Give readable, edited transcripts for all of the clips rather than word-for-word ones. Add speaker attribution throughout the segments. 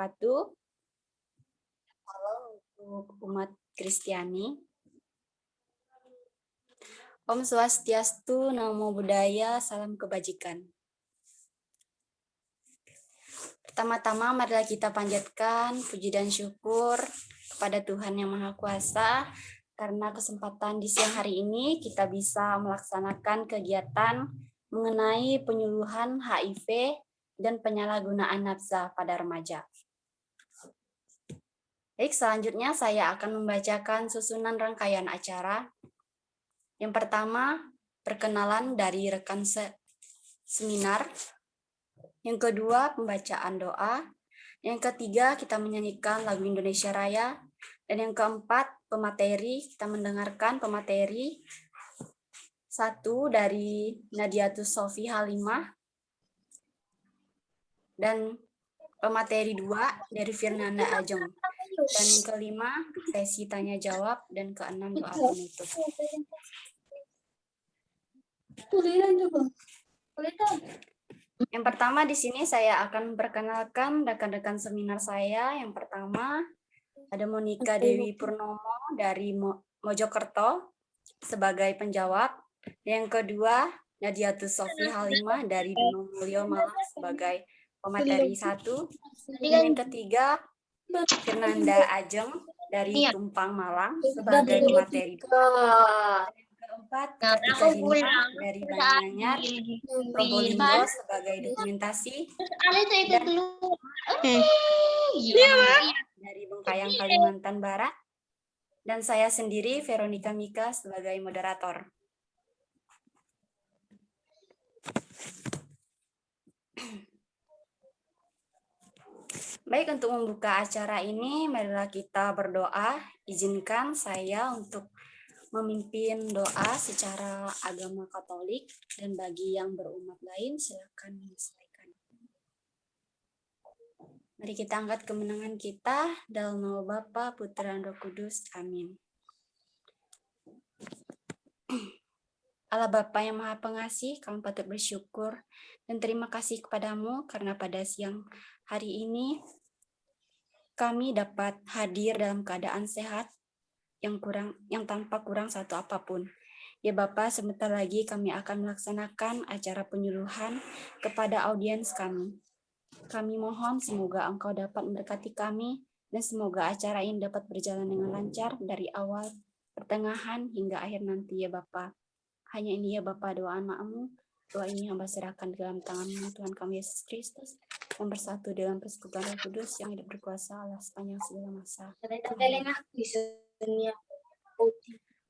Speaker 1: wabarakatuh. Halo untuk umat Kristiani. Om Swastiastu, Namo Buddhaya, salam kebajikan. Pertama-tama marilah kita panjatkan puji dan syukur kepada Tuhan Yang Maha Kuasa karena kesempatan di siang hari ini kita bisa melaksanakan kegiatan mengenai penyuluhan HIV dan penyalahgunaan nafsa pada remaja. Baik, selanjutnya saya akan membacakan susunan rangkaian acara. Yang pertama, perkenalan dari rekan seminar. Yang kedua, pembacaan doa. Yang ketiga, kita menyanyikan lagu Indonesia Raya. Dan yang keempat, pemateri. Kita mendengarkan pemateri 1 dari Nadiatus Sofi Halimah. Dan pemateri 2 dari Firnanda Ajeng. Dan yang kelima, sesi tanya jawab, dan keenam doa penutup. Yang pertama di sini saya akan memperkenalkan rekan-rekan seminar saya. Yang pertama ada Monika Dewi Purnomo dari Mojokerto sebagai penjawab. Yang kedua Nadiatus Sofi Halimah dari Donomulyo Malang sebagai pemateri 1. Dan yang ketiga Firnanda Ajeng dari Tumpang Malang sebagai pemateri 2. Yang keempat Kartika Dinda dari Banyuanyar Probolinggo sebagai dokumentasi. Dan dari Bengkayang Kalimantan Barat. Dan saya sendiri Veronica Mika sebagai moderator. Baik, untuk membuka acara ini, marilah kita berdoa. Izinkan saya untuk memimpin doa secara agama Katolik, dan bagi yang berumat lain, silakan menyesuaikan. Mari kita angkat kemenangan kita dalam nama Bapa, Putra, dan Roh Kudus. Amin. Allah Bapa yang Maha Pengasih, kami patut bersyukur dan terima kasih kepadamu karena pada siang hari ini kami dapat hadir dalam keadaan sehat yang tanpa kurang satu apapun. Ya Bapa, sebentar lagi kami akan melaksanakan acara penyuluhan kepada audiens kami. Kami mohon semoga Engkau dapat memberkati kami dan semoga acara ini dapat berjalan dengan lancar dari awal, pertengahan hingga akhir nanti ya Bapa. Hanya ini ya Bapa doa anak-Mu. Doa ini hamba serahkan dalam tangan-Mu Tuhan kami Yesus Kristus, yang bersatu dalam persekutuan Roh Kudus yang hidup berkuasa Allah sepanjang segala masa.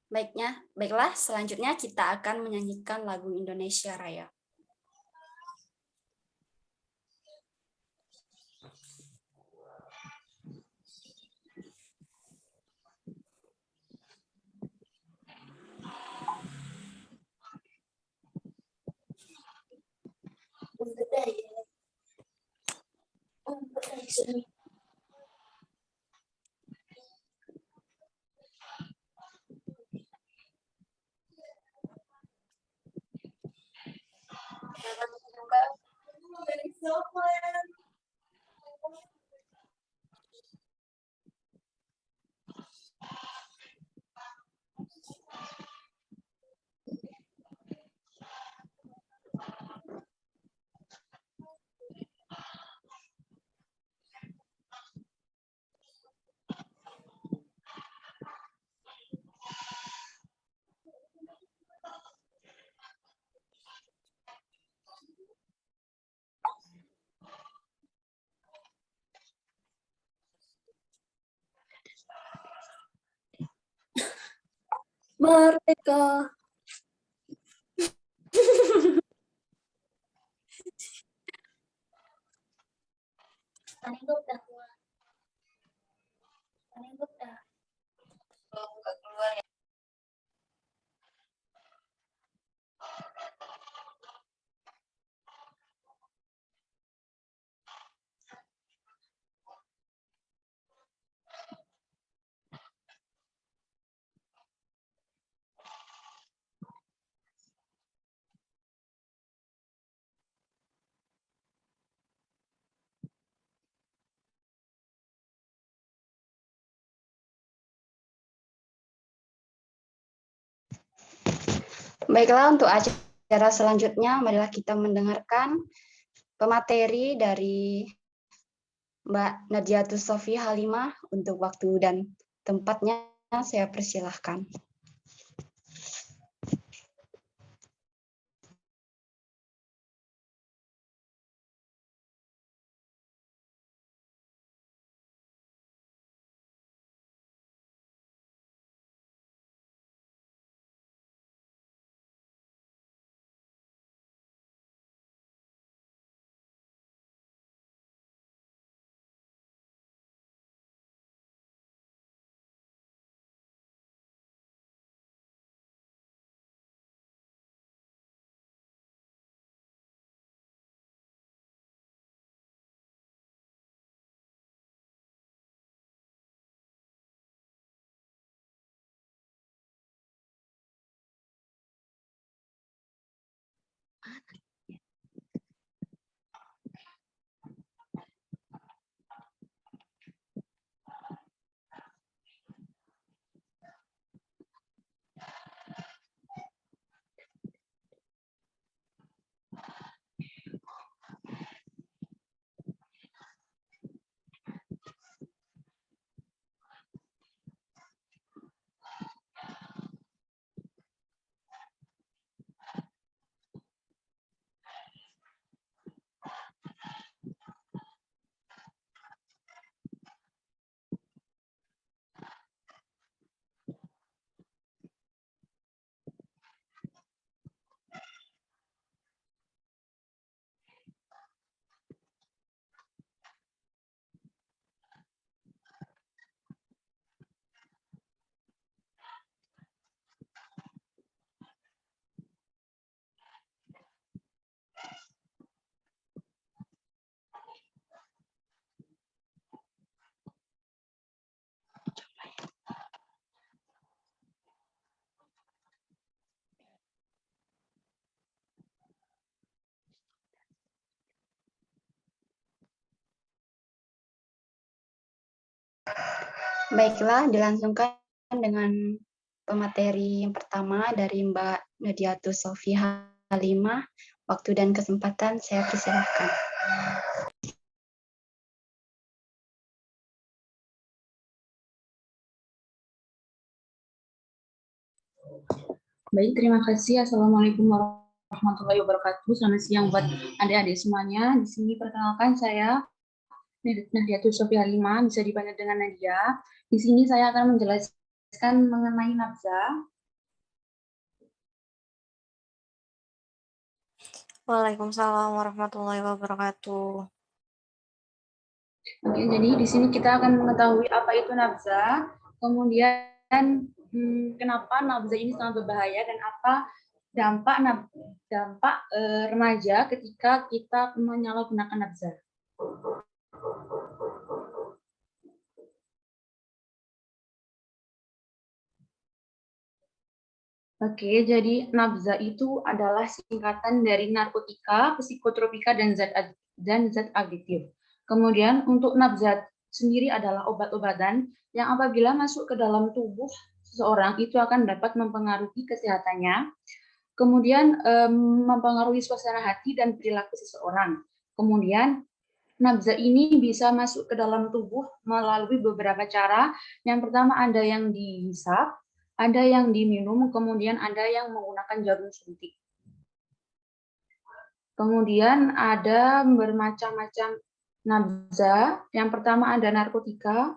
Speaker 1: Baiklah, selanjutnya kita akan menyanyikan lagu Indonesia Raya. Merdeka. Baiklah, untuk acara selanjutnya, marilah kita mendengarkan pemateri dari Mbak Nadiatus Sofi Halimah. Untuk waktu dan tempatnya saya persilahkan. Baiklah, dilangsungkan dengan pemateri yang pertama dari Mbak Nadiatus Sofi Halimah. Waktu dan kesempatan saya persilahkan.
Speaker 2: Baik, terima kasih. Assalamualaikum warahmatullahi wabarakatuh. Selamat siang buat adik-adik semuanya. Di sini perkenalkan saya Nadiatus Sofi Halimah, bisa dipanggil dengan Nadia. Di sini saya akan menjelaskan mengenai nafza.
Speaker 3: Waalaikumsalam warahmatullahi wabarakatuh.
Speaker 2: Oke, jadi di sini kita akan mengetahui apa itu nafza, kemudian kenapa nafza ini sangat berbahaya dan apa dampak remaja ketika kita menyalahgunakan nafza. Oke, jadi nafza itu adalah singkatan dari narkotika, psikotropika, dan zat adiktif. Kemudian untuk nafza sendiri adalah obat-obatan yang apabila masuk ke dalam tubuh seseorang itu akan dapat mempengaruhi kesehatannya, kemudian mempengaruhi suasana hati dan perilaku seseorang. Kemudian nafza ini bisa masuk ke dalam tubuh melalui beberapa cara. Yang pertama ada yang dihisap, ada yang diminum, kemudian ada yang menggunakan jarum suntik. Kemudian ada bermacam-macam nafza. Yang pertama ada narkotika.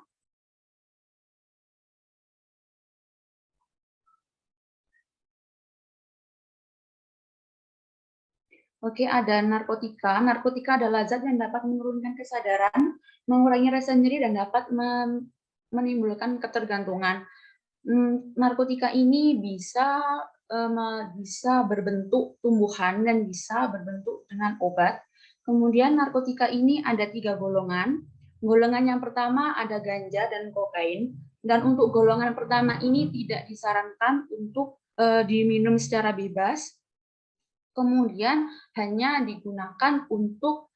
Speaker 2: Oke, ada narkotika. Narkotika adalah zat yang dapat menurunkan kesadaran, mengurangi rasa nyeri, dan dapat menimbulkan ketergantungan. Narkotika ini bisa berbentuk tumbuhan dan bisa berbentuk dengan obat. Kemudian narkotika ini ada 3 golongan. Golongan yang pertama ada ganja dan kokain. Dan untuk golongan pertama ini tidak disarankan untuk diminum secara bebas. Kemudian hanya digunakan untuk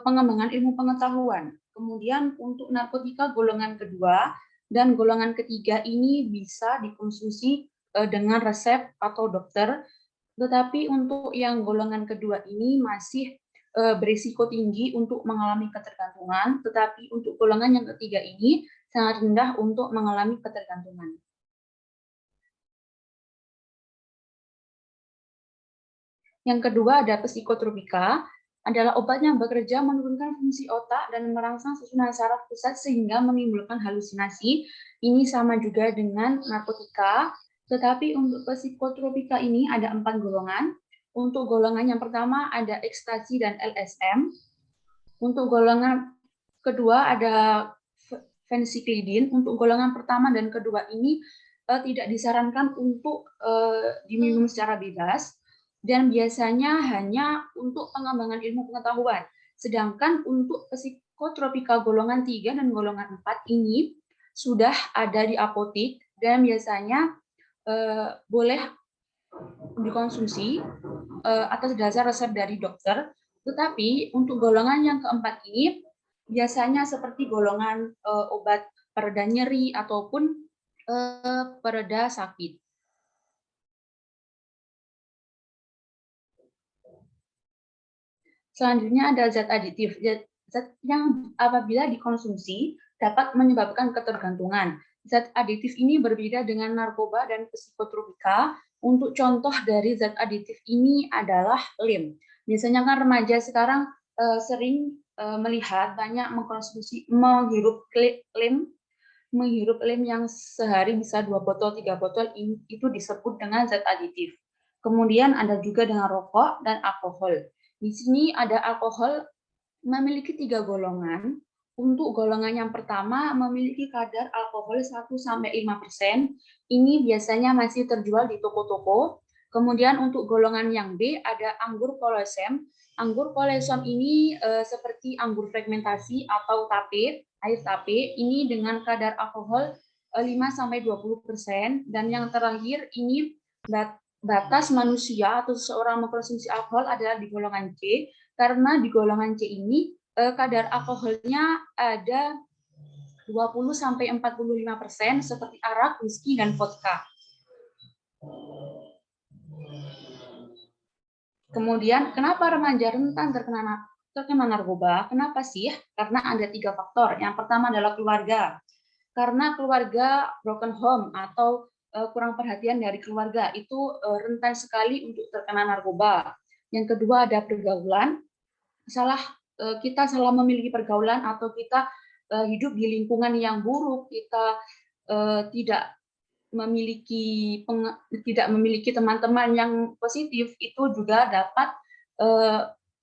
Speaker 2: pengembangan ilmu pengetahuan. Kemudian untuk narkotika golongan kedua dan golongan ketiga ini bisa dikonsumsi dengan resep atau dokter, tetapi untuk yang golongan kedua ini masih berisiko tinggi untuk mengalami ketergantungan, tetapi untuk golongan yang ketiga ini sangat rendah untuk mengalami ketergantungan. Yang kedua ada psikotropika, adalah obat yang bekerja menurunkan fungsi otak dan merangsang susunan saraf pusat sehingga menimbulkan halusinasi. Ini sama juga dengan narkotika, tetapi untuk psikotropika ini ada 4 golongan. Untuk golongan yang pertama ada ekstasi dan LSM. Untuk golongan kedua ada fensiklidin. Untuk golongan pertama dan kedua ini tidak disarankan untuk diminum secara bebas, dan biasanya hanya untuk pengembangan ilmu pengetahuan. Sedangkan untuk psikotropika golongan 3 dan golongan 4 ini sudah ada di apotik dan biasanya boleh dikonsumsi atas dasar resep dari dokter. Tetapi untuk golongan yang keempat ini biasanya seperti golongan obat pereda nyeri ataupun pereda sakit. Selanjutnya ada zat aditif. Zat yang apabila dikonsumsi dapat menyebabkan ketergantungan. Zat aditif ini berbeda dengan narkoba dan psikotropika. Untuk contoh dari zat aditif ini adalah lem. Biasanya kan remaja sekarang sering melihat banyak mengkonsumsi, menghirup lem yang sehari bisa 2 botol, 3 botol, itu disebut dengan zat aditif. Kemudian ada juga dengan rokok dan alkohol. Di sini ada alkohol memiliki 3 golongan. Untuk golongan yang pertama memiliki kadar alkohol 1-5%. Ini biasanya masih terjual di toko-toko. Kemudian untuk golongan yang B ada anggur polosem. Anggur polosem ini seperti anggur fragmentasi atau tape, air tape. Ini dengan kadar alkohol 5-20%. Dan yang terakhir ini batas manusia atau seseorang mengkonsumsi alkohol adalah di golongan C, karena di golongan C ini kadar alkoholnya ada 20-45% seperti arak, whisky, dan vodka. Kemudian, kenapa remaja rentan terkena narkoba? Kenapa sih? Karena ada 3 faktor. Yang pertama adalah keluarga. Karena keluarga broken home atau kurang perhatian dari keluarga, itu rentan sekali untuk terkena narkoba. Yang kedua ada pergaulan. Kita salah memiliki pergaulan atau kita hidup di lingkungan yang buruk, kita tidak memiliki teman-teman yang positif, itu juga dapat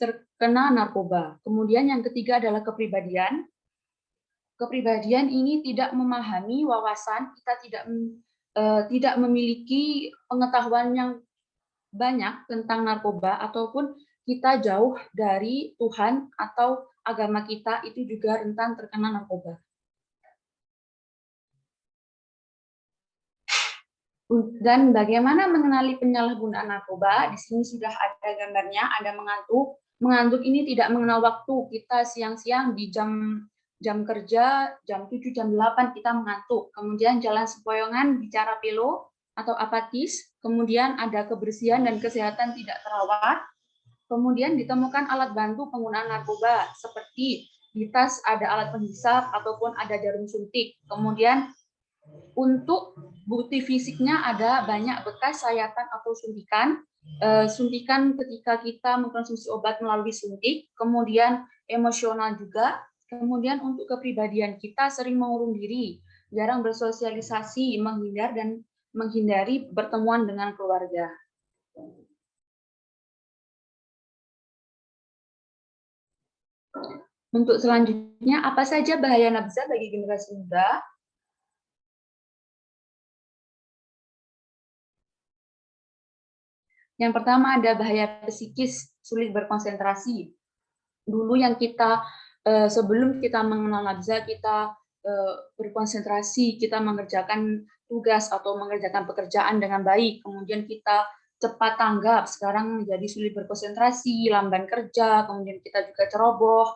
Speaker 2: terkena narkoba. Kemudian yang ketiga adalah kepribadian. Kepribadian ini tidak memahami wawasan, kita tidak memiliki pengetahuan yang banyak tentang narkoba, ataupun kita jauh dari Tuhan atau agama kita, itu juga rentan terkena narkoba. Dan bagaimana mengenali penyalahgunaan narkoba? Di sini sudah ada gambarnya, ada mengantuk. Mengantuk ini tidak mengenal waktu. Kita siang-siang di jam kerja, jam 7, jam 8 kita mengantuk. Kemudian jalan sempoyongan, bicara pilo atau apatis. Kemudian ada kebersihan dan kesehatan tidak terawat. Kemudian ditemukan alat bantu penggunaan narkoba, seperti di tas ada alat penghisap ataupun ada jarum suntik. Kemudian untuk bukti fisiknya ada banyak bekas sayatan atau suntikan. Suntikan ketika kita mengkonsumsi obat melalui suntik. Kemudian emosional juga. Kemudian untuk kepribadian kita sering mengurung diri, jarang bersosialisasi, menghindari pertemuan dengan keluarga. Untuk selanjutnya, apa saja bahaya nafza bagi generasi muda? Yang pertama ada bahaya psikis, sulit berkonsentrasi. Dulu yang kita sebelum kita mengenal nafza, kita berkonsentrasi, kita mengerjakan tugas atau mengerjakan pekerjaan dengan baik, kemudian kita cepat tanggap. Sekarang menjadi sulit berkonsentrasi, lamban kerja, kemudian kita juga ceroboh,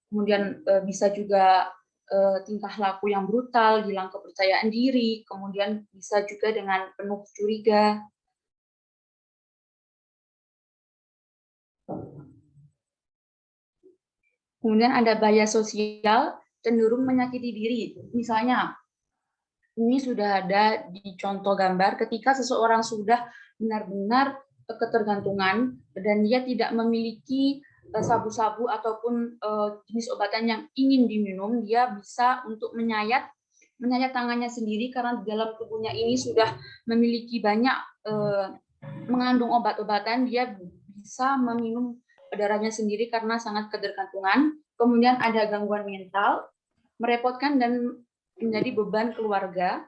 Speaker 2: kemudian bisa juga tingkah laku yang brutal, hilang kepercayaan diri, kemudian bisa juga dengan penuh curiga. Kemudian ada bahaya sosial, cenderung menyakiti diri. Misalnya, ini sudah ada di contoh gambar ketika seseorang sudah benar-benar ketergantungan dan dia tidak memiliki sabu-sabu ataupun jenis obatan yang ingin diminum, dia bisa untuk menyayat tangannya sendiri karena di dalam tubuhnya ini sudah memiliki banyak mengandung obat-obatan, dia bisa meminum darahnya sendiri karena sangat ketergantungan. Kemudian ada gangguan mental, merepotkan dan menjadi beban keluarga.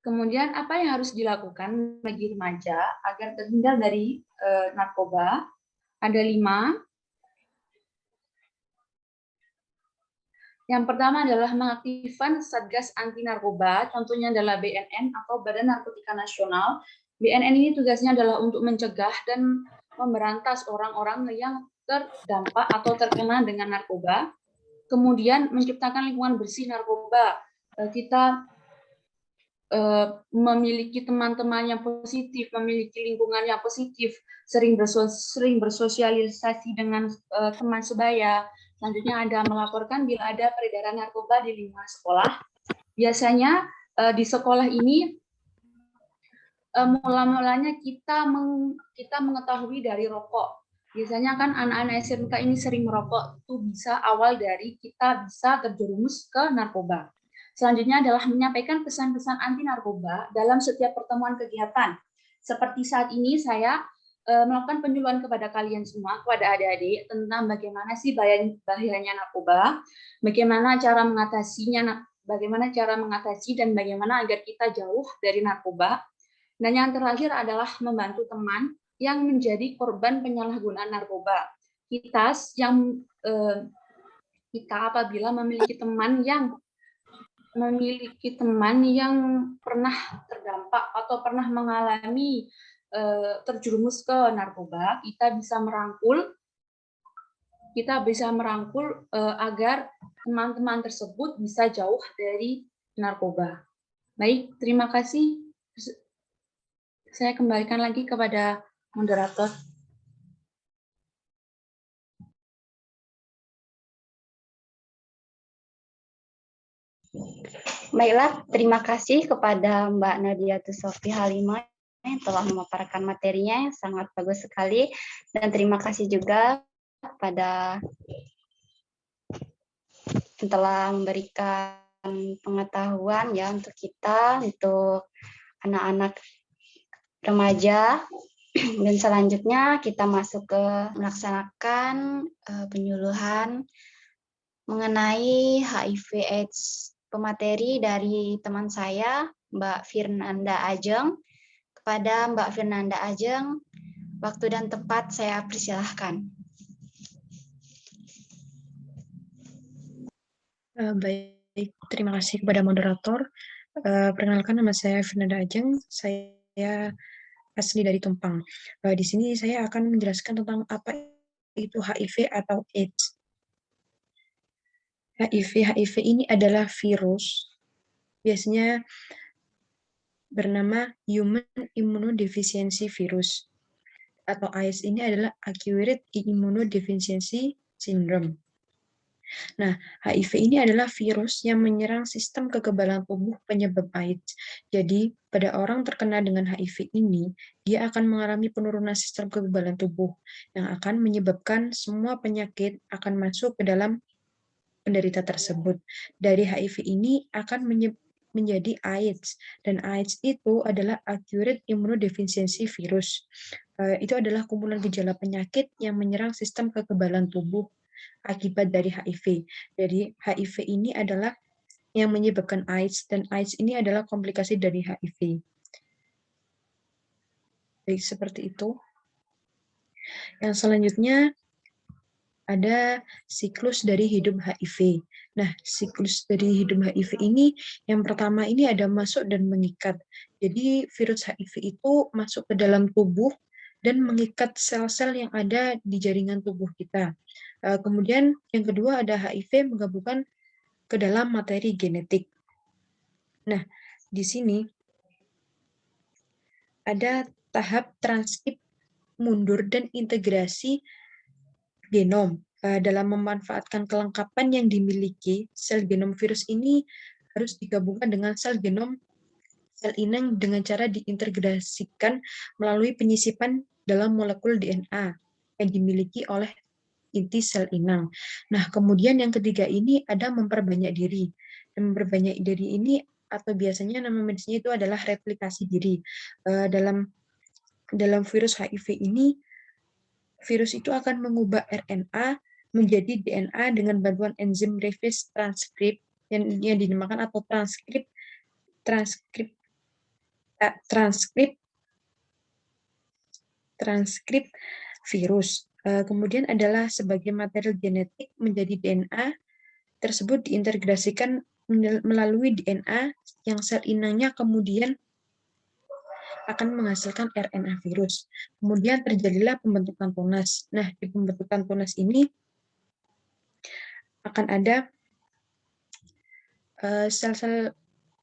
Speaker 2: Kemudian apa yang harus dilakukan bagi remaja agar terhindar dari narkoba? Ada 5. Yang pertama adalah mengaktifkan Satgas Anti Narkoba, contohnya adalah BNN atau Badan Narkotika Nasional. BNN ini tugasnya adalah untuk mencegah dan memberantas orang-orang yang terdampak atau terkena dengan narkoba. Kemudian menciptakan lingkungan bersih narkoba. Kita memiliki teman-teman yang positif, memiliki lingkungan yang positif, sering bersosialisasi dengan teman sebaya. Selanjutnya ada melaporkan bila ada peredaran narkoba di lingkungan sekolah. Biasanya di sekolah ini mula-mulanya kita mengetahui dari rokok. Biasanya kan anak-anak SMK ini sering merokok, itu bisa awal dari kita bisa terjerumus ke narkoba. Selanjutnya adalah menyampaikan pesan-pesan anti narkoba dalam setiap pertemuan kegiatan. Seperti saat ini saya melakukan penyuluhan kepada kalian semua, kepada adik-adik tentang bagaimana sih bahayanya narkoba, bagaimana cara mengatasinya, bagaimana cara mengatasi dan bagaimana agar kita jauh dari narkoba. Dan yang terakhir adalah membantu teman yang menjadi korban penyalahgunaan narkoba. Kita apabila memiliki teman yang pernah terdampak atau pernah mengalami terjerumus ke narkoba, kita bisa merangkul agar teman-teman tersebut bisa jauh dari narkoba. Baik, terima kasih. Saya kembalikan lagi kepada moderator.
Speaker 1: Baiklah, terima kasih kepada Mbak Nadia Tusofi Halimah yang telah memaparkan materinya yang sangat bagus sekali. Dan terima kasih juga kepada yang telah memberikan pengetahuan ya untuk kita, untuk anak-anak remaja. Dan selanjutnya kita masuk ke melaksanakan penyuluhan mengenai HIV/AIDS. Pemateri dari teman saya, Mbak Firnanda Ajeng. Kepada Mbak Firnanda Ajeng, waktu dan tempat saya persilahkan.
Speaker 4: Baik, terima kasih kepada moderator. Perkenalkan, nama saya Firnanda Ajeng. Saya asli dari Tumpang. Di sini saya akan menjelaskan tentang apa itu HIV atau AIDS. HIV ini adalah virus, biasanya bernama Human Immunodeficiency Virus, atau AIDS ini adalah Acquired Immunodeficiency Syndrome. Nah, HIV ini adalah virus yang menyerang sistem kekebalan tubuh penyebab AIDS. Jadi, pada orang terkena dengan HIV ini, dia akan mengalami penurunan sistem kekebalan tubuh yang akan menyebabkan semua penyakit akan masuk ke dalam penderita tersebut. Dari HIV ini akan menjadi AIDS, dan AIDS itu adalah Acquired Immunodeficiency Virus. Itu adalah kumpulan gejala penyakit yang menyerang sistem kekebalan tubuh akibat dari HIV. Jadi HIV ini adalah yang menyebabkan AIDS, dan AIDS ini adalah komplikasi dari HIV. Baik, seperti itu. Yang selanjutnya ada siklus dari hidup HIV. Nah, siklus dari hidup HIV ini, yang pertama ini ada masuk dan mengikat. Jadi virus HIV itu masuk ke dalam tubuh dan mengikat sel-sel yang ada di jaringan tubuh kita. Kemudian yang kedua ada HIV menggabungkan ke dalam materi genetik. Nah, di sini ada tahap transkrip mundur dan integrasi genom. Dalam memanfaatkan kelengkapan yang dimiliki, sel genom virus ini harus digabungkan dengan sel genom sel inang dengan cara diintegrasikan melalui penyisipan dalam molekul DNA yang dimiliki oleh inti sel inang. Nah, kemudian yang ketiga ini ada memperbanyak diri. Dan memperbanyak diri ini atau biasanya nama medisnya itu adalah replikasi diri. Dalam virus HIV ini, virus itu akan mengubah RNA menjadi DNA dengan bantuan enzim reverse transcript yang dinamakan atau transkrip virus. Kemudian adalah sebagai material genetik menjadi DNA tersebut diintegrasikan melalui DNA yang sel inangnya kemudian akan menghasilkan RNA virus. Kemudian terjadilah pembentukan tunas. Nah, di pembentukan tunas ini akan ada sel-sel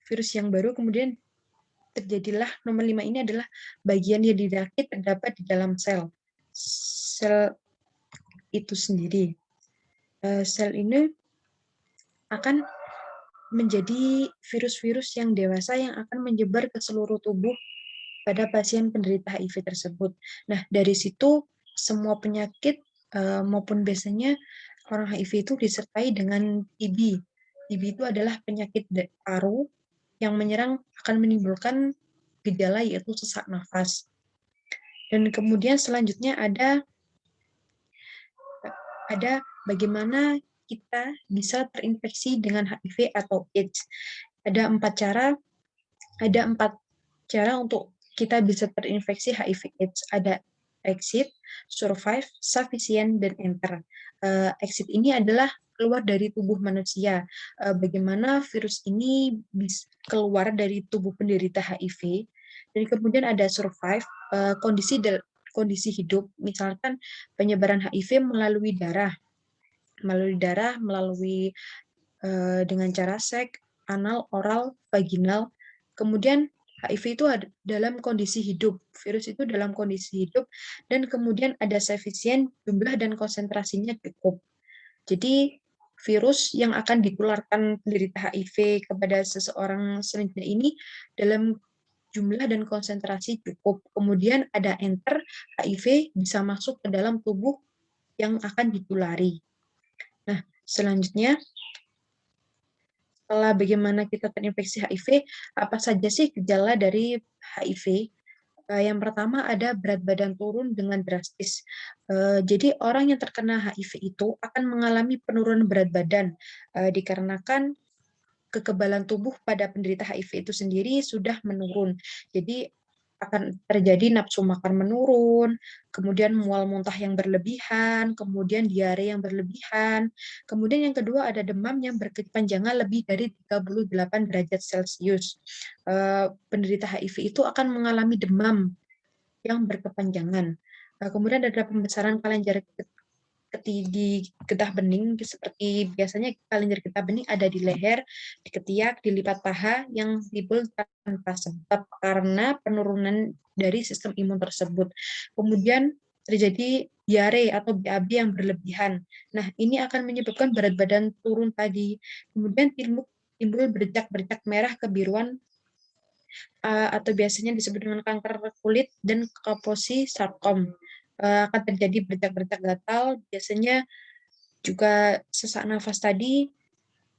Speaker 4: virus yang baru, kemudian terjadilah nomor 5 ini adalah bagian yang dirakit terdapat di dalam sel itu sendiri. Sel ini akan menjadi virus-virus yang dewasa yang akan menyebar ke seluruh tubuh pada pasien penderita HIV tersebut. Nah, dari situ semua penyakit maupun biasanya orang HIV itu disertai dengan TB. TB itu adalah penyakit paru yang menyerang akan menimbulkan gejala yaitu sesak nafas. Dan kemudian selanjutnya ada bagaimana kita bisa terinfeksi dengan HIV atau AIDS. Ada empat cara untuk kita bisa terinfeksi HIV AIDS. Ada exit, survive, sufficient, dan enter. Exit ini adalah keluar dari tubuh manusia. Bagaimana virus ini bisa keluar dari tubuh penderita HIV. Dan kemudian ada survive, kondisi hidup, misalkan penyebaran HIV melalui darah, dengan cara seks, anal, oral, vaginal. Kemudian HIV itu ada dalam kondisi hidup, virus itu dalam kondisi hidup, dan kemudian ada sufficient, jumlah dan konsentrasinya cukup. Jadi virus yang akan ditularkan penderita HIV kepada seseorang selanjutnya ini dalam jumlah dan konsentrasi cukup. Kemudian ada enter, HIV bisa masuk ke dalam tubuh yang akan ditulari. Nah, selanjutnya, setelah bagaimana kita terinfeksi HIV, apa saja sih gejala dari HIV? Yang pertama ada berat badan turun dengan drastis. Jadi orang yang terkena HIV itu akan mengalami penurunan berat badan dikarenakan kekebalan tubuh pada penderita HIV itu sendiri sudah menurun. Jadi akan terjadi nafsu makan menurun, kemudian mual muntah yang berlebihan, kemudian diare yang berlebihan. Kemudian yang kedua ada demam yang berkepanjangan lebih dari 38 derajat Celcius. Penderita HIV itu akan mengalami demam yang berkepanjangan. Kemudian ada pembesaran kelenjar di getah bening, seperti biasanya kelenjar getah bening ada di leher, di ketiak, di lipat paha yang timbul tanpa sebab karena penurunan dari sistem imun tersebut. Kemudian terjadi diare atau BAB yang berlebihan. Nah, ini akan menyebabkan berat badan turun tadi. Kemudian timbul bercak-bercak merah kebiruan atau biasanya disebut dengan kanker kulit dan Kaposi sarkom. Akan terjadi bercak-bercak gatal, biasanya juga sesak nafas tadi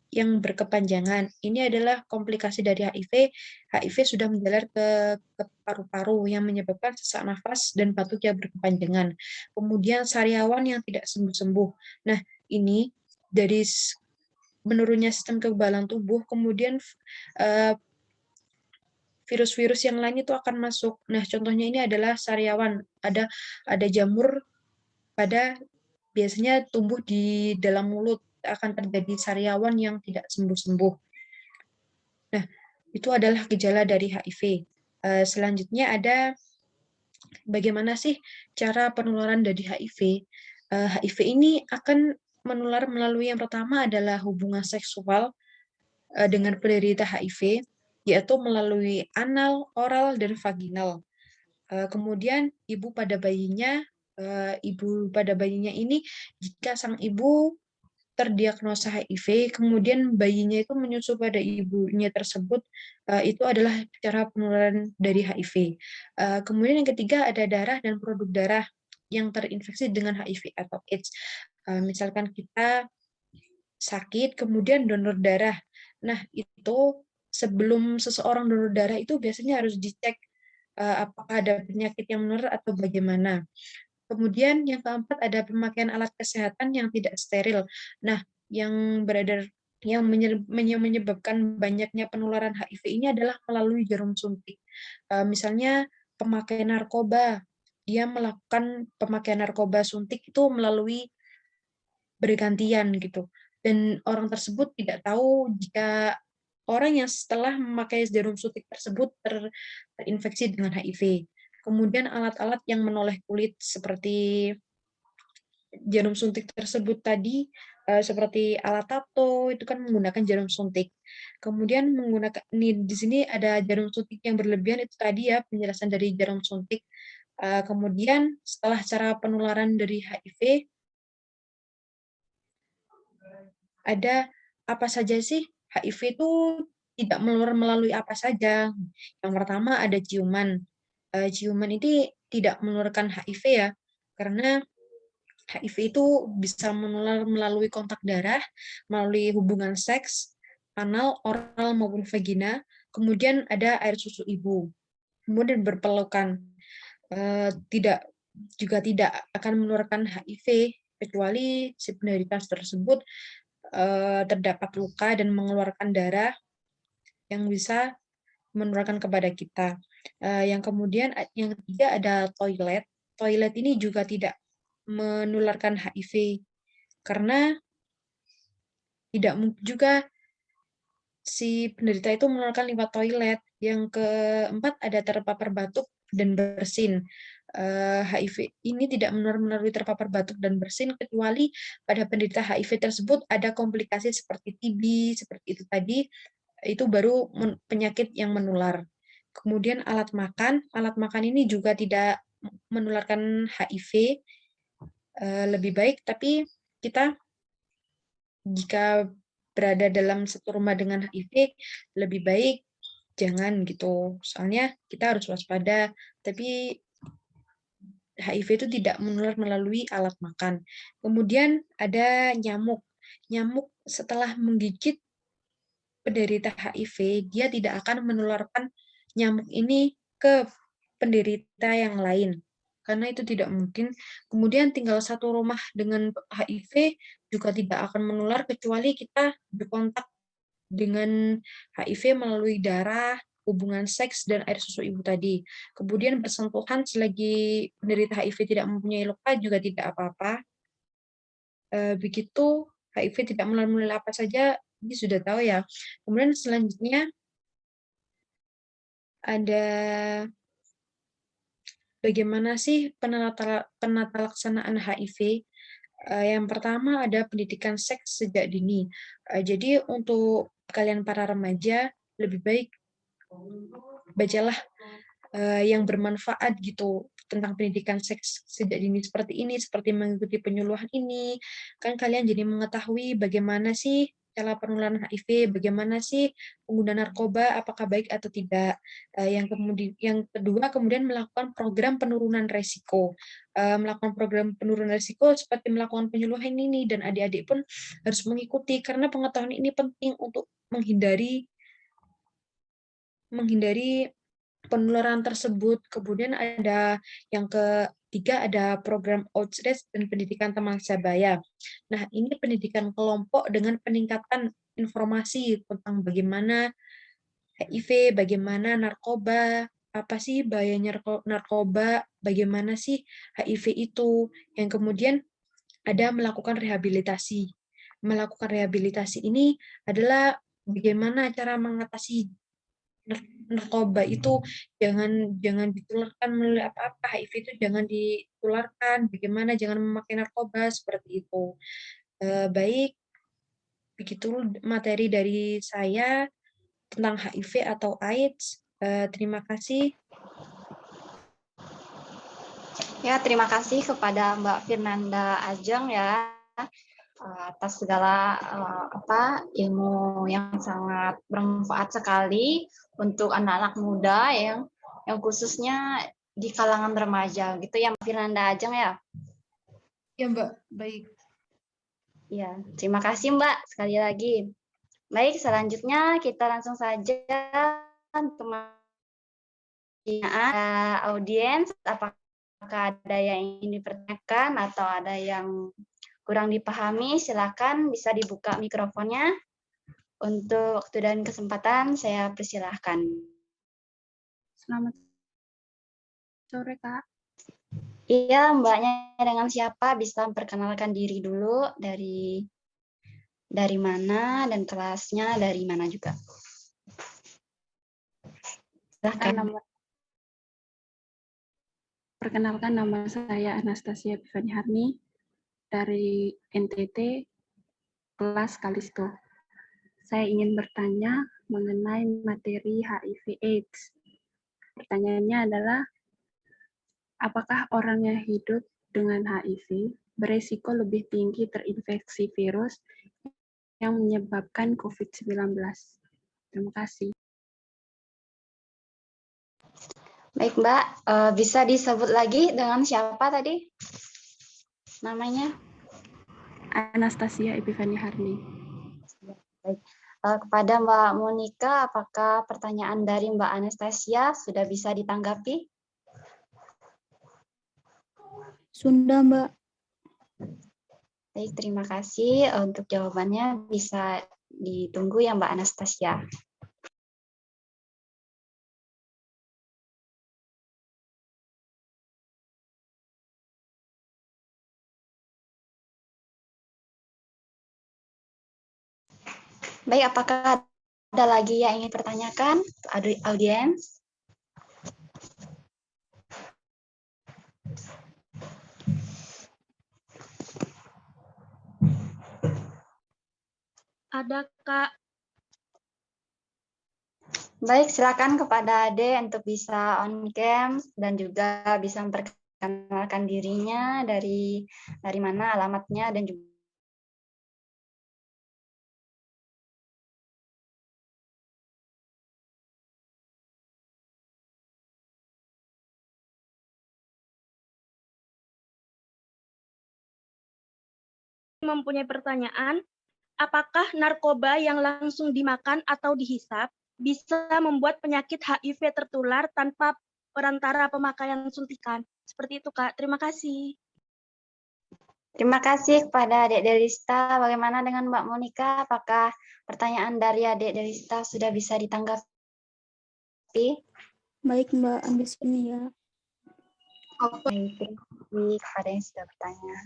Speaker 4: yang berkepanjangan. Ini adalah komplikasi dari HIV. HIV sudah menjalar ke paru-paru yang menyebabkan sesak nafas dan batuk yang berkepanjangan. Kemudian sariawan yang tidak sembuh-sembuh. Nah, ini dari menurunnya sistem kekebalan tubuh, kemudian virus-virus yang lain itu akan masuk. Nah, contohnya ini adalah sariawan. Ada jamur pada biasanya tumbuh di dalam mulut, akan terjadi sariawan yang tidak sembuh-sembuh. Nah, itu adalah gejala dari HIV. Selanjutnya ada bagaimana sih cara penularan dari HIV? HIV ini akan menular melalui yang pertama adalah hubungan seksual dengan penderita HIV, yaitu melalui anal, oral, dan vaginal. Kemudian ibu pada bayinya ini jika sang ibu terdiagnosa HIV, kemudian bayinya itu menyusu pada ibunya tersebut, itu adalah cara penularan dari HIV. Kemudian yang ketiga ada darah dan produk darah yang terinfeksi dengan HIV atau AIDS. Misalkan kita sakit, kemudian donor darah. Nah, itu sebelum seseorang donor darah itu biasanya harus dicek apakah ada penyakit yang menular atau bagaimana. Kemudian yang keempat ada pemakaian alat kesehatan yang tidak steril. Nah, yang beredar yang menyebabkan banyaknya penularan HIV ini adalah melalui jarum suntik. Misalnya pemakai narkoba, dia melakukan pemakaian narkoba suntik itu melalui bergantian gitu. Dan orang tersebut tidak tahu jika orang yang setelah memakai jarum suntik tersebut terinfeksi dengan HIV. Kemudian alat-alat yang menoleh kulit seperti jarum suntik tersebut tadi, seperti alat tato itu kan menggunakan jarum suntik. Kemudian di sini ada jarum suntik yang berlebihan, itu tadi ya penjelasan dari jarum suntik. Kemudian setelah cara penularan dari HIV, ada apa saja sih? HIV itu tidak menular melalui apa saja. Yang pertama ada ciuman. Ciuman ini tidak menularkan HIV ya, karena HIV itu bisa menular melalui kontak darah, melalui hubungan seks, anal, oral, maupun vagina. Kemudian ada air susu ibu. Kemudian berpelukan. Tidak juga tidak akan menularkan HIV kecuali si penderita tersebut terdapat luka dan mengeluarkan darah yang bisa menularkan kepada kita. Yang kemudian yang ketiga ada toilet. Toilet ini juga tidak menularkan HIV karena tidak mungkin juga si penderita itu menularkan lewat toilet. Yang keempat ada terpapar batuk dan bersin. HIV ini tidak menular melalui terpapar batuk dan bersin kecuali pada penderita HIV tersebut ada komplikasi seperti TB, seperti itu tadi, itu baru penyakit yang menular. Kemudian alat makan ini juga tidak menularkan HIV, lebih baik tapi kita jika berada dalam satu rumah dengan HIV lebih baik jangan gitu. Soalnya kita harus waspada, tapi HIV itu tidak menular melalui alat makan. Kemudian ada nyamuk. Nyamuk setelah menggigit penderita HIV, dia tidak akan menularkan nyamuk ini ke penderita yang lain. Karena itu tidak mungkin. Kemudian tinggal satu rumah dengan HIV juga tidak akan menular kecuali kita berkontak dengan HIV melalui darah, hubungan seks, dan air susu ibu tadi. Kemudian bersentuhan selagi penderita HIV tidak mempunyai luka juga tidak apa-apa. Begitu HIV tidak menular melalui apa saja, ini sudah tahu ya. Kemudian selanjutnya ada bagaimana sih penata laksanaan HIV. Yang pertama ada pendidikan seks sejak dini. Jadi untuk kalian para remaja lebih baik bacalah yang bermanfaat gitu tentang pendidikan seks sejak dini seperti ini, seperti mengikuti penyuluhan ini, kan kalian jadi mengetahui bagaimana sih cara penularan HIV, bagaimana sih pengguna narkoba, apakah baik atau tidak. Yang kedua kemudian melakukan program penurunan resiko. Melakukan program penurunan resiko seperti melakukan penyuluhan ini dan adik-adik pun harus mengikuti karena pengetahuan ini penting untuk menghindari penularan tersebut. Kemudian ada yang ketiga ada program outreach dan pendidikan teman sebaya. Nah, ini pendidikan kelompok dengan peningkatan informasi tentang bagaimana HIV, bagaimana narkoba, apa sih bahayanya narkoba, bagaimana sih HIV itu. Yang kemudian ada melakukan rehabilitasi. Melakukan rehabilitasi ini adalah bagaimana cara mengatasi narkoba itu jangan ditularkan melalui apa-apa. HIV itu jangan ditularkan. Bagaimana jangan memakai narkoba seperti itu. Baik, begitu materi dari saya tentang HIV atau AIDS. Terima kasih.
Speaker 1: Ya, terima kasih kepada Mbak Firnanda Ajeng ya atas segala ilmu yang sangat bermanfaat sekali untuk anak-anak muda yang khususnya di kalangan remaja gitu ya, Mbak Firnanda Ajeng ya.
Speaker 4: Ya, Mbak. Baik.
Speaker 1: Ya, terima kasih Mbak sekali lagi. Baik, selanjutnya kita langsung saja untuk audiens, apakah ada yang ingin dipertanyakan atau ada yang kurang dipahami, silakan bisa dibuka mikrofonnya. Untuk waktu dan kesempatan, saya persilahkan.
Speaker 5: Selamat sore, Kak.
Speaker 1: Iya, Mbaknya dengan siapa? Bisa memperkenalkan diri dulu, dari mana dan kelasnya dari mana juga. Silakan.
Speaker 5: Perkenalkan, nama saya Anastasia Bivani Harni dari NTT kelas Kalisto. Saya ingin bertanya mengenai materi HIV/AIDS. Pertanyaannya adalah, apakah orang yang hidup dengan HIV beresiko lebih tinggi terinfeksi virus yang menyebabkan COVID-19? Terima kasih.
Speaker 1: Baik, Mbak. Bisa disebut lagi dengan siapa tadi namanya?
Speaker 5: Anastasia Epifani Harni.
Speaker 1: Baik. Kepada Mbak Monica, apakah pertanyaan dari Mbak Anastasia sudah bisa ditanggapi?
Speaker 5: Sunda, Mbak.
Speaker 1: Baik, terima kasih. Untuk jawabannya bisa ditunggu ya Mbak Anastasia. Baik, apakah ada lagi yang ingin pertanyakan, audiens?
Speaker 5: Ada, Kak.
Speaker 1: Baik, silakan kepada Ade untuk bisa on cam dan juga bisa memperkenalkan dirinya dari mana, alamatnya, dan juga
Speaker 6: mempunyai pertanyaan, apakah narkoba yang langsung dimakan atau dihisap bisa membuat penyakit HIV tertular tanpa perantara pemakaian suntikan? Seperti itu, Kak. Terima kasih.
Speaker 1: terima kasih kepada Adik Delista. Bagaimana dengan Mbak Monica? Apakah pertanyaan dari Adik Delista sudah bisa ditanggapi?
Speaker 5: Baik, Mbak. Ambil sini ya.
Speaker 1: Baik, terima kasih kepada yang sudah bertanya.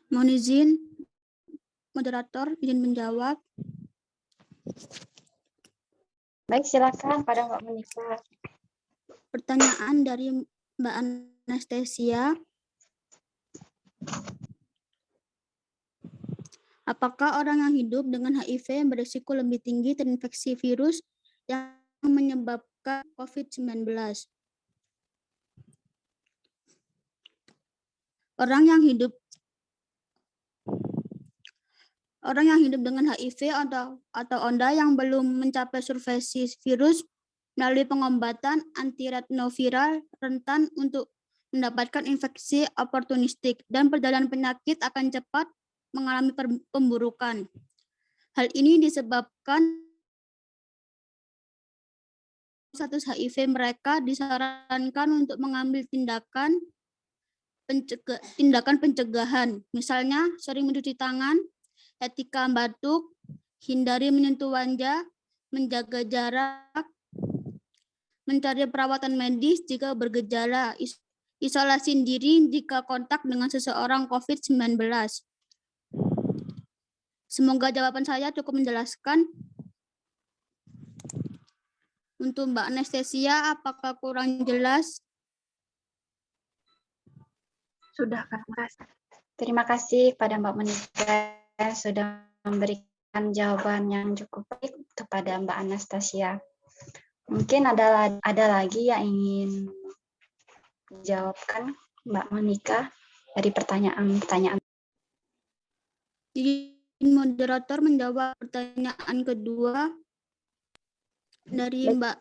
Speaker 5: Mohon izin, moderator izin menjawab.
Speaker 1: Baik, silakan pada Mbak Monika.
Speaker 5: Pertanyaan dari Mbak Anastasia. Apakah orang yang hidup dengan HIV berisiko lebih tinggi terinfeksi virus yang menyebabkan COVID-19? Orang yang hidup dengan HIV atau ONDA yang belum mencapai survei virus melalui pengobatan antiretroviral rentan untuk mendapatkan infeksi oportunistik dan perjalanan penyakit akan cepat mengalami pemburukan. Hal ini disebabkan status HIV mereka disarankan untuk mengambil tindakan pencegahan, misalnya sering mencuci tangan, etika batuk, hindari menyentuh wajah, menjaga jarak, mencari perawatan medis jika bergejala, isolasi diri jika kontak dengan seseorang COVID-19. Semoga jawaban saya cukup menjelaskan. Untuk Mbak Anastasia, apakah kurang jelas?
Speaker 6: Sudah, Kak. Makasih.
Speaker 1: Terima kasih pada Mbak Monika yang sudah memberikan jawaban yang cukup baik kepada Mbak Anastasia. Mungkin ada lagi yang ingin dijawabkan Mbak Monika dari pertanyaan-pertanyaan.
Speaker 5: Jadi moderator menjawab pertanyaan kedua dari Mbak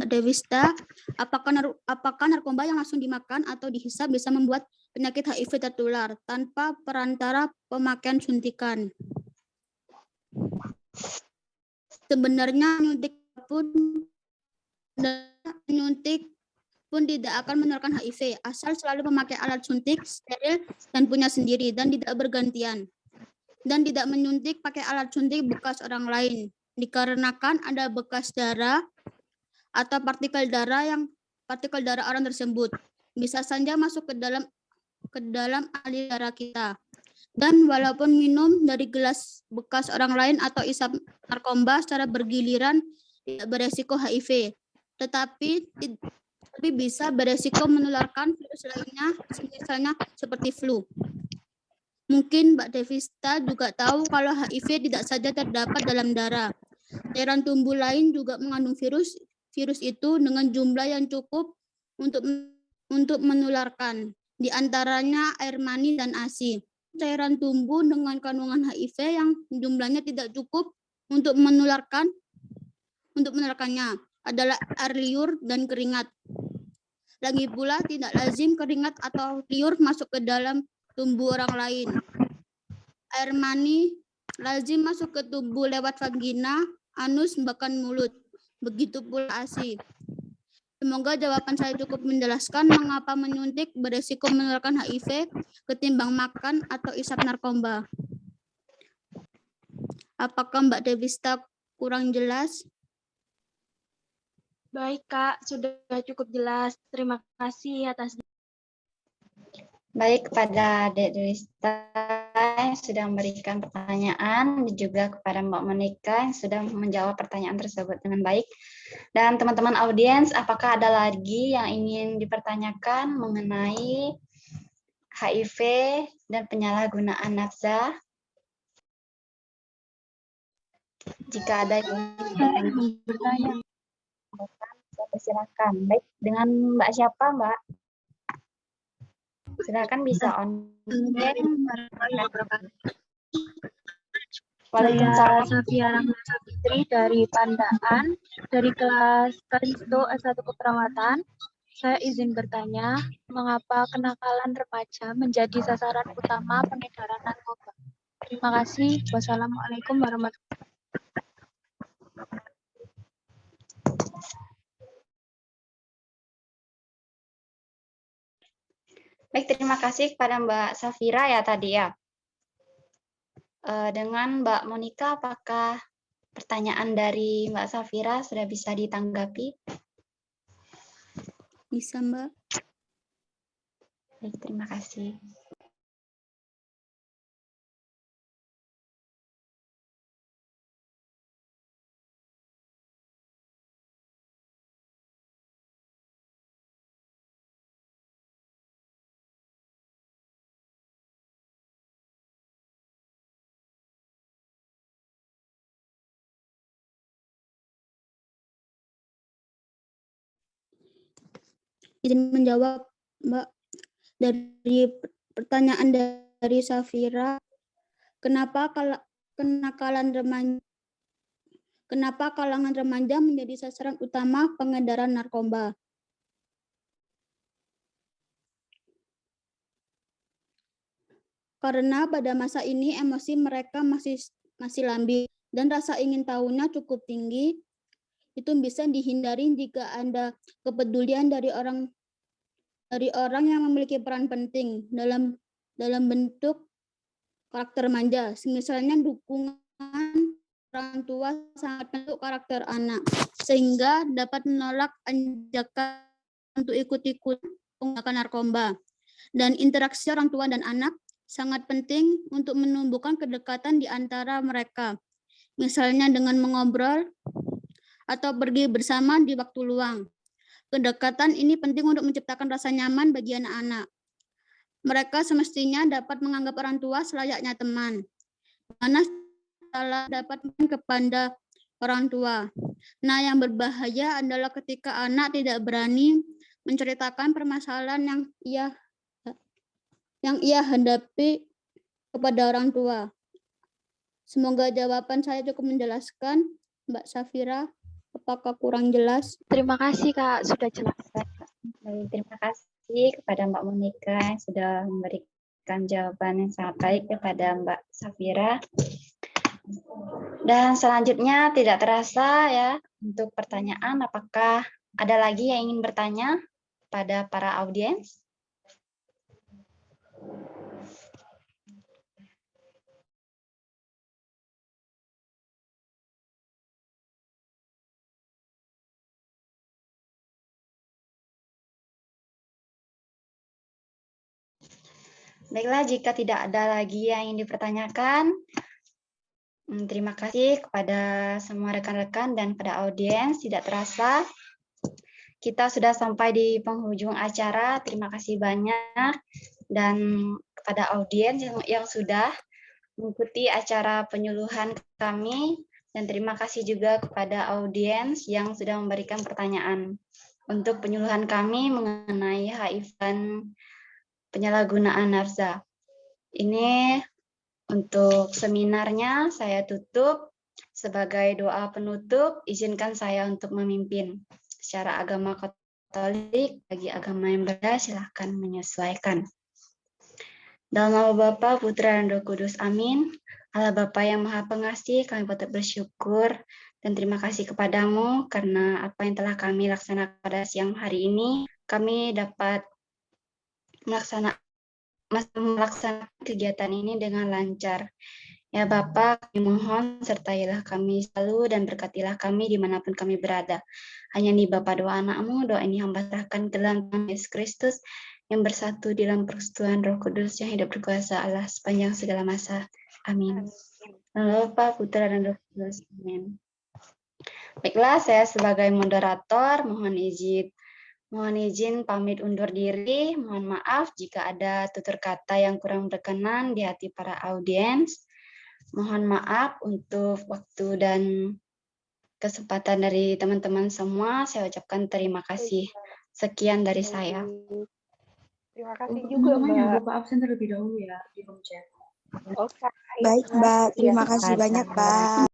Speaker 5: Devista, apakah narkoba yang langsung dimakan atau dihisap bisa membuat penyakit HIV tertular tanpa perantara pemakaian suntikan? Sebenarnya nyuntik pun tidak akan menularkan HIV, asal selalu memakai alat suntik steril dan punya sendiri dan tidak bergantian. Dan tidak menyuntik pakai alat suntik bekas orang lain, dikarenakan ada bekas darah atau partikel darah orang tersebut bisa saja masuk ke dalam aliran darah kita. Dan walaupun minum dari gelas bekas orang lain atau isap narkoba secara bergiliran tidak beresiko HIV, tetapi bisa beresiko menularkan virus lainnya, misalnya seperti flu. Mungkin Mbak Devista juga tahu kalau HIV tidak saja terdapat dalam darah. Cairan tubuh lain juga mengandung virus itu dengan jumlah yang cukup untuk menularkan, di antaranya air mani dan ASI. Cairan tubuh dengan kandungan HIV yang jumlahnya tidak cukup untuk menularkannya adalah air liur dan keringat. Lagi pula tidak lazim keringat atau liur masuk ke dalam tubuh orang lain. Air mani lazim masuk ke tubuh lewat vagina, anus, bahkan mulut. Begitu pula ASI. Semoga jawaban saya cukup menjelaskan mengapa menyuntik beresiko menularkan HIV ketimbang makan atau isap narkoba. Apakah Mbak Devista kurang jelas?
Speaker 6: Baik, Kak. Sudah cukup jelas. Terima kasih atas.
Speaker 1: Baik, kepada Dek Devista yang sudah memberikan pertanyaan, dan juga kepada Mbak Monika yang sudah menjawab pertanyaan tersebut dengan baik. Dan teman-teman audiens, apakah ada lagi yang ingin dipertanyakan mengenai HIV dan penyalahgunaan nafsa? Jika ada yang ingin bertanya, silakan. Baik, dengan Mbak siapa, Mbak? Silakan bisa on.
Speaker 7: Saya Safia Rahmasa Fitri dari Pandaan, dari kelas Kalisto S1 Keperawatan. Saya izin bertanya, mengapa kenakalan remaja menjadi sasaran utama pengedaran narkoba? Terima kasih. Wassalamualaikum warahmatullahi wabarakatuh.
Speaker 1: Baik, terima kasih kepada Mbak Safira ya tadi ya. Dengan Mbak Monika, apakah pertanyaan dari Mbak Safira sudah bisa ditanggapi?
Speaker 5: Bisa, Mbak.
Speaker 1: Baik, terima kasih.
Speaker 5: izin menjawab, Mbak. Dari pertanyaan dari Safira, kenapa kalangan remaja menjadi sasaran utama pengedaran narkoba? Karena pada masa ini emosi mereka masih labil dan rasa ingin tahunya cukup tinggi. Itu bisa dihindari jika ada kepedulian dari orang yang memiliki peran penting dalam bentuk karakter remaja. Misalnya dukungan orang tua sangat bentuk karakter anak, sehingga dapat menolak ajakan untuk ikut-ikut menggunakan narkoba. Dan interaksi orang tua dan anak sangat penting untuk menumbuhkan kedekatan di antara mereka. Misalnya dengan mengobrol atau pergi bersama di waktu luang. Kedekatan ini penting untuk menciptakan rasa nyaman bagi anak-anak. Mereka semestinya dapat menganggap orang tua selayaknya teman. Mana salah dapat kepada orang tua. Nah, yang berbahaya adalah ketika anak tidak berani menceritakan permasalahan yang ia hadapi kepada orang tua. Semoga jawaban saya cukup menjelaskan, Mbak Safira. Apakah kurang jelas?
Speaker 7: Terima kasih Kak, sudah jelas.
Speaker 1: Baik, terima kasih kepada Mbak Monika yang sudah memberikan jawaban yang sangat baik kepada Mbak Safira. Dan selanjutnya tidak terasa ya untuk pertanyaan, apakah ada lagi yang ingin bertanya pada para audiens? Baiklah, jika tidak ada lagi yang ingin dipertanyakan, terima kasih kepada semua rekan-rekan dan pada audiens. Tidak terasa, kita sudah sampai di penghujung acara. Terima kasih banyak dan kepada audiens yang sudah mengikuti acara penyuluhan kami. Dan terima kasih juga kepada audiens yang sudah memberikan pertanyaan untuk penyuluhan kami mengenai HIV dan penyalahgunaan narkoba. Ini untuk seminarnya saya tutup. Sebagai doa penutup, izinkan saya untuk memimpin. Secara agama Katolik, bagi agama yang berbeda silahkan menyesuaikan. Dalam nama Bapa, Putra, dan Roh Kudus, amin. Allah Bapa yang Maha Pengasih, kami patut bersyukur dan terima kasih kepadamu karena apa yang telah kami laksanakan pada siang hari ini, kami dapat melaksanakan kegiatan ini dengan lancar. Ya Bapa, kami mohon sertailah kami selalu dan berkatilah kami dimanapun kami berada. Hanya di Bapa doa anakmu, doa ini hamba serahkan ke dalam Tuhan Yesus Kristus yang bersatu di dalam persekutuan Roh Kudus yang hidup berkuasa Allah sepanjang segala masa. Amin. Bapa, Putra, dan Roh Kudus. Amin. Baiklah, saya sebagai moderator mohon izin pamit undur diri. Mohon maaf jika ada tutur kata yang kurang berkenan di hati para audiens. Mohon maaf untuk waktu dan kesempatan dari teman-teman semua. Saya ucapkan terima kasih. Sekian dari saya.
Speaker 8: Terima kasih
Speaker 2: Untuk
Speaker 8: juga
Speaker 2: teman-teman yang
Speaker 8: Mbak.
Speaker 2: Bapak absen terlebih dahulu ya di room chat.
Speaker 8: Oke.
Speaker 3: Baik, Mbak. Terima
Speaker 1: Iya,
Speaker 3: kasih
Speaker 1: Pak.
Speaker 3: banyak, Mbak.